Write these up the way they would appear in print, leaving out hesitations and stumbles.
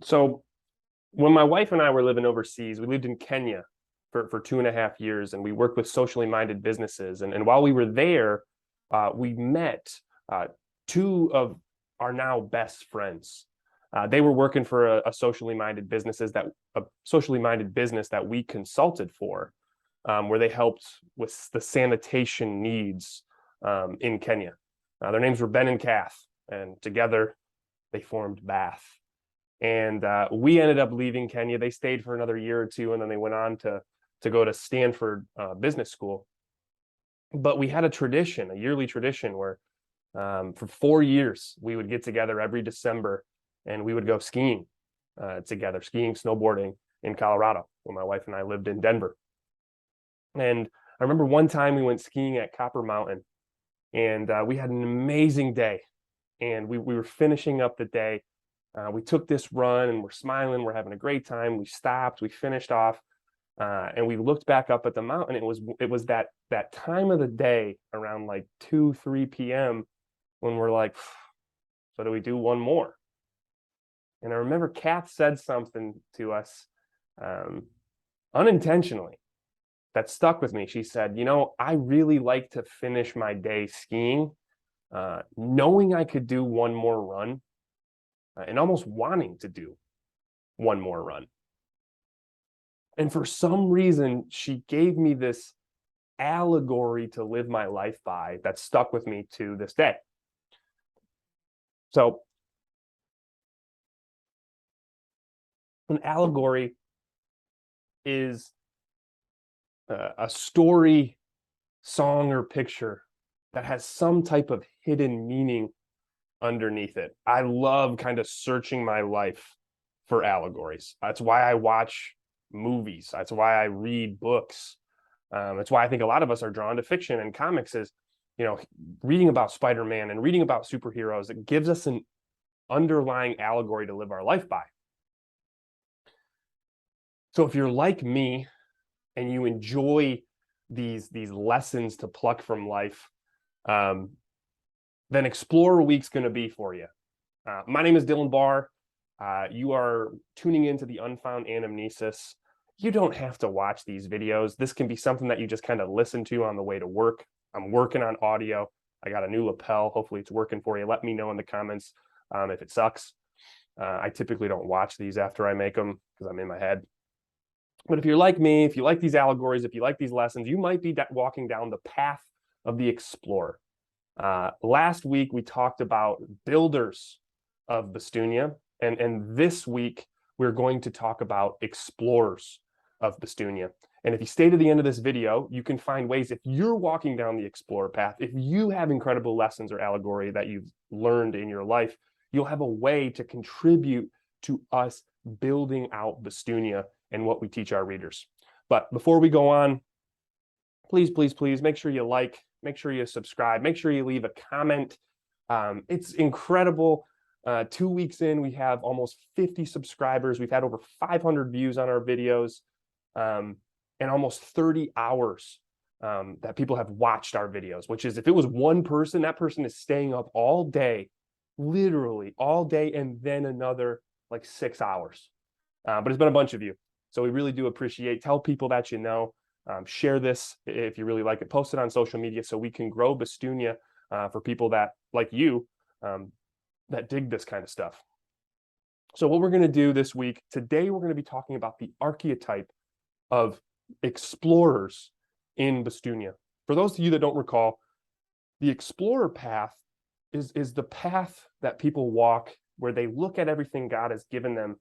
So when my wife and I were living overseas, we lived in Kenya for 2.5 years, and we worked with socially minded businesses. And while we were there, we met uh, two of our now best friends. They were working for a socially minded business that we consulted for, where they helped with the sanitation needs in Kenya. Their names were Ben and Kath, and together they formed Bath. And we ended up leaving Kenya. They stayed for another year or two, and then they went on to go to Stanford Business School. But we had a tradition, a yearly tradition, where for 4 years we would get together every December, and we would go skiing together, skiing, snowboarding in Colorado, when my wife and I lived in Denver. And I remember one time we went skiing at Copper Mountain, and we had an amazing day. And we were finishing up the day. We took this run and we're smiling, we're having a great time. We stopped, we finished off, and we looked back up at the mountain. It was that time of the day around like 2-3 p.m. when we're like, so do we do one more? And I remember Kath said something to us unintentionally that stuck with me. She said, I really like to finish my day skiing, knowing I could do one more run, and almost wanting to do one more run. And for some reason, she gave me this allegory to live my life by that stuck with me to this day. So, an allegory is a story, song, or picture that has some type of hidden meaning underneath it. I love kind of searching my life for allegories. That's why I watch movies. That's why I read books. That's why I think a lot of us are drawn to fiction and comics. Is reading about Spider-Man and reading about superheroes. It gives us an underlying allegory to live our life by. So if you're like me and you enjoy these lessons to pluck from life, then Explorer Week's going to be for you. My name is Dillon. You are tuning into the Unfound Anamnesis. You don't have to watch these videos. This can be something that you just kind of listen to on the way to work. I'm working on audio. I got a new lapel. Hopefully it's working for you. Let me know in the comments if it sucks. I typically don't watch these after I make them because I'm in my head. But if you're like me, if you like these allegories, if you like these lessons, you might be walking down the path of the explorer. Last week, we talked about builders of Bastunia, and this week, we're going to talk about explorers of Bastunia. And if you stay to the end of this video, you can find ways, if you're walking down the explorer path, if you have incredible lessons or allegory that you've learned in your life, you'll have a way to contribute to us building out Bastunia and what we teach our readers. But before we go on, please, please, please make sure you like, make sure you subscribe, make sure you leave a comment. It's incredible. 2 weeks in, we have almost 50 subscribers. We've had over 500 views on our videos, and almost 30 hours that people have watched our videos, which is, if it was one person, that person is staying up all day, literally all day, and then another like 6 hours. But it's been a bunch of you. So we really do appreciate. Tell people that you know. Share this if you really like it. Post it on social media so we can grow Bastunia for people that, like you, that dig this kind of stuff. So what we're going to do this week, today we're going to be talking about the archetype of explorers in Bastunia. For those of you that don't recall, the explorer path is the path that people walk where they look at everything God has given them,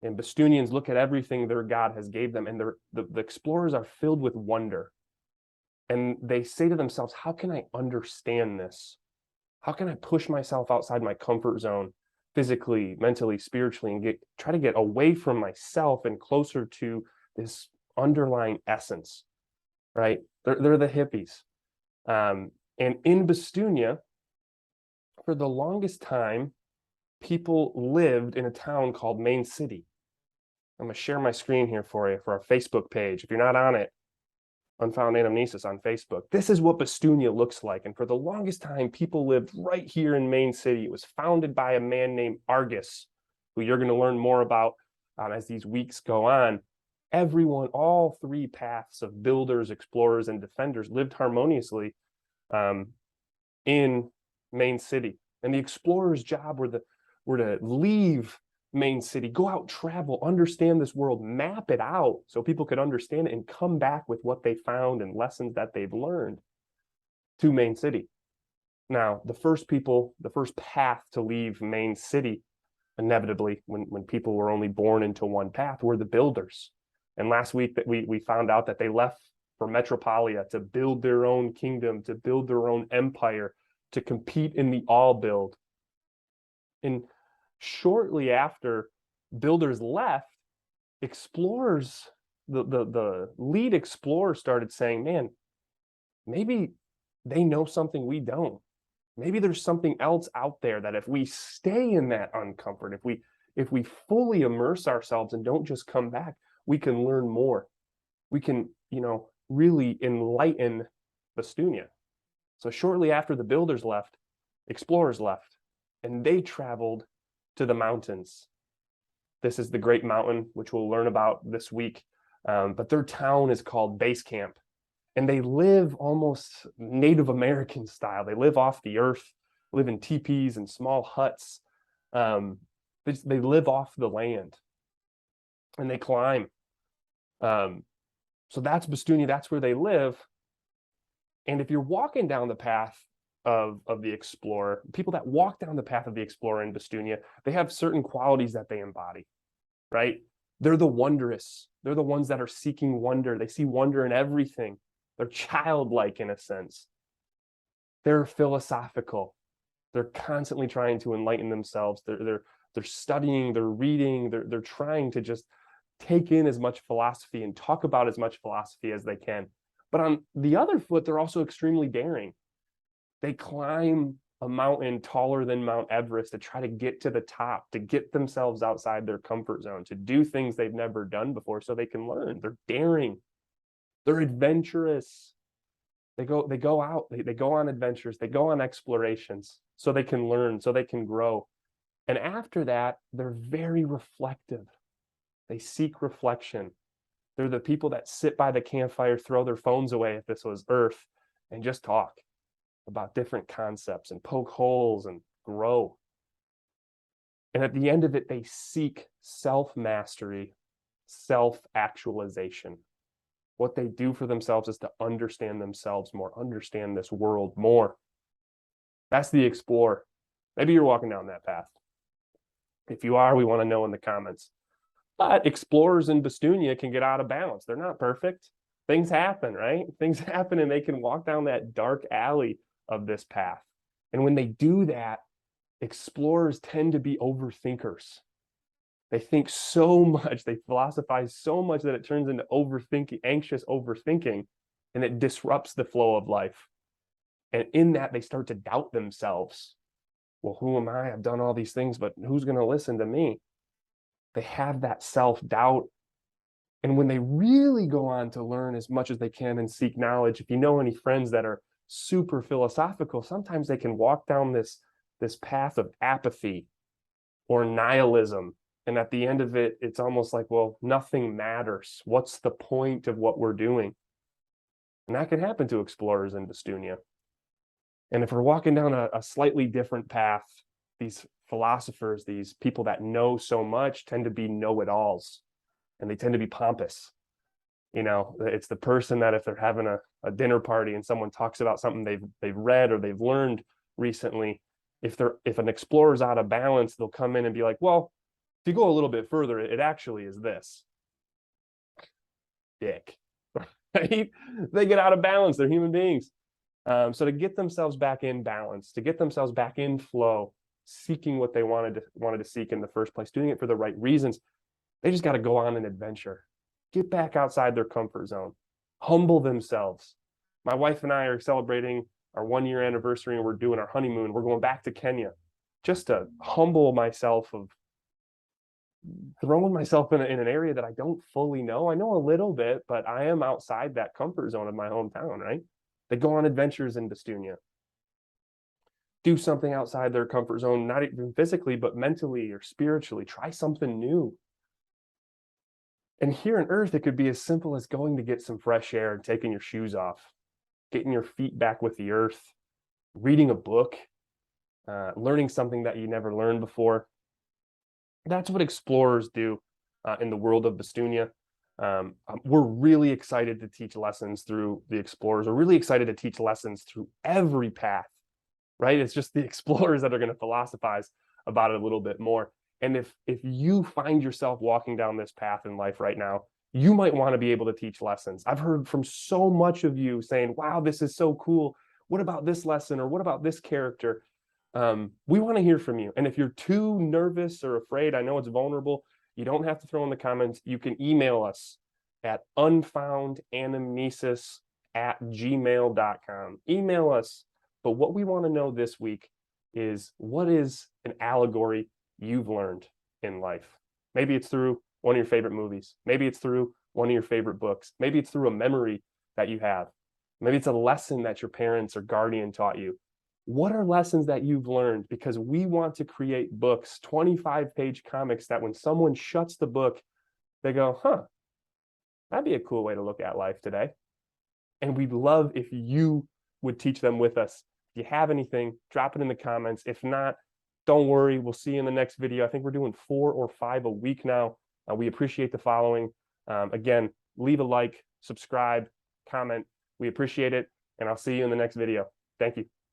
and Bastunians look at everything their God has gave them, and the explorers are filled with wonder. And they say to themselves, how can I understand this? How can I push myself outside my comfort zone, physically, mentally, spiritually, and try to get away from myself and closer to this underlying essence, right? They're the hippies. And in Bastunia, for the longest time, people lived in a town called Main City. I'm going to share my screen here for you for our Facebook page. If you're not on it, Unfound Anamnesis on Facebook. This is what Bastunia looks like. And for the longest time, people lived right here in Main City. It was founded by a man named Argus, who you're going to learn more about as these weeks go on. Everyone, all three paths of builders, explorers, and defenders lived harmoniously in Main City. And the explorer's job were to leave Main City, go out, travel, understand this world, map it out so people could understand it, and come back with what they found and lessons that they've learned to Main City. Now, the first path to leave Main City, inevitably, when people were only born into one path, were the builders. And last week that we found out that they left for Metropolia to build their own kingdom, to build their own empire, to compete in the all build. And shortly after builders left, explorers, the lead explorer started saying, man, maybe they know something we don't. Maybe there's something else out there that if we stay in that uncomfort, if we fully immerse ourselves and don't just come back, we can learn more. We can, really enlighten Bastunia. So shortly after the builders left, explorers left, and they traveled to the mountains. This is the Great Mountain, which we'll learn about this week. But their town is called Base Camp. And they live almost Native American style. They live off the earth, live in teepees and small huts. They live off the land. And they climb. So that's Bastunia, that's where they live. And if you're walking down the path of the explorer, people that walk down the path of the explorer in Bastunia, they have certain qualities that they embody, right? They're the wondrous. They're the ones that are seeking wonder. They see wonder in everything. They're childlike in a sense. They're philosophical. They're constantly trying to enlighten themselves. They're studying, they're reading, they're trying to just take in as much philosophy and talk about as much philosophy as they can. But on the other foot, they're also extremely daring. They climb a mountain taller than Mount Everest to try to get to the top, to get themselves outside their comfort zone, to do things they've never done before so they can learn. They're daring. They're adventurous. They go out, they go on adventures, they go on explorations so they can learn, so they can grow. And after that, they're very reflective. They seek reflection. They're the people that sit by the campfire, throw their phones away if this was Earth, and just talk about different concepts and poke holes and grow. And at the end of it, they seek self-mastery, self-actualization. What they do for themselves is to understand themselves more, understand this world more. That's the explorer. Maybe you're walking down that path. If you are, we want to know in the comments. But explorers in Bastunia can get out of balance. They're not perfect. Things happen, right? Things happen, and they can walk down that dark alley of this path. And when they do that, explorers tend to be overthinkers. They think so much, they philosophize so much that it turns into overthinking, anxious overthinking, and it disrupts the flow of life. And in that, they start to doubt themselves. Well, who am I? I've done all these things, but who's going to listen to me? They have that self-doubt. And when they really go on to learn as much as they can and seek knowledge, if you know any friends that are super philosophical, sometimes they can walk down this path of apathy or nihilism. And at the end of it, it's almost like, well, nothing matters. What's the point of what we're doing? And that can happen to explorers in Bastunia. And if we're walking down a slightly different path, these philosophers, these people that know so much, tend to be know-it-alls, and they tend to be pompous. It's the person that if they're having a dinner party and someone talks about something they've read or they've learned recently, if an explorer's out of balance, they'll come in and be like, well, if you go a little bit further, it actually is this. Dick. Right? They get out of balance. They're human beings. So to get themselves back in balance, to get themselves back in flow, seeking what they wanted to seek in the first place, doing it for the right reasons, they just got to go on an adventure, get back outside their comfort zone, humble themselves. My wife and I are celebrating our 1-year anniversary, and we're doing our honeymoon. We're going back to Kenya just to humble myself of throwing myself in an area that I don't fully know. I know a little bit, but I am outside that comfort zone of my hometown, right? They go on adventures in Bastunia. do something outside their comfort zone, not even physically, but mentally or spiritually. Try something new. And here on Earth, it could be as simple as going to get some fresh air and taking your shoes off, getting your feet back with the earth, reading a book, learning something that you never learned before. That's what explorers do in the world of Bastunia. We're really excited to teach lessons through the explorers. We're really excited to teach lessons through every path, right? It's just the explorers that are going to philosophize about it a little bit more. And if you find yourself walking down this path in life right now, you might want to be able to teach lessons. I've heard from so much of you saying, wow, this is so cool. What about this lesson? Or what about this character? We want to hear from you. And if you're too nervous or afraid, I know it's vulnerable, you don't have to throw in the comments. You can email us at unfoundanamnesis@gmail.com. Email us. But what we want to know this week is, what is an allegory you've learned in life? Maybe it's through one of your favorite movies. Maybe it's through one of your favorite books. Maybe it's through a memory that you have. Maybe it's a lesson that your parents or guardian taught you. What are lessons that you've learned? Because we want to create books, 25-page comics that when someone shuts the book, they go, huh, that'd be a cool way to look at life today. And we'd love if you would teach them with us. If you have anything, drop it in the comments. If not, don't worry. We'll see you in the next video. I think we're doing 4 or 5 a week now. We appreciate the following. Again, leave a like, subscribe, comment. We appreciate it. And I'll see you in the next video. Thank you.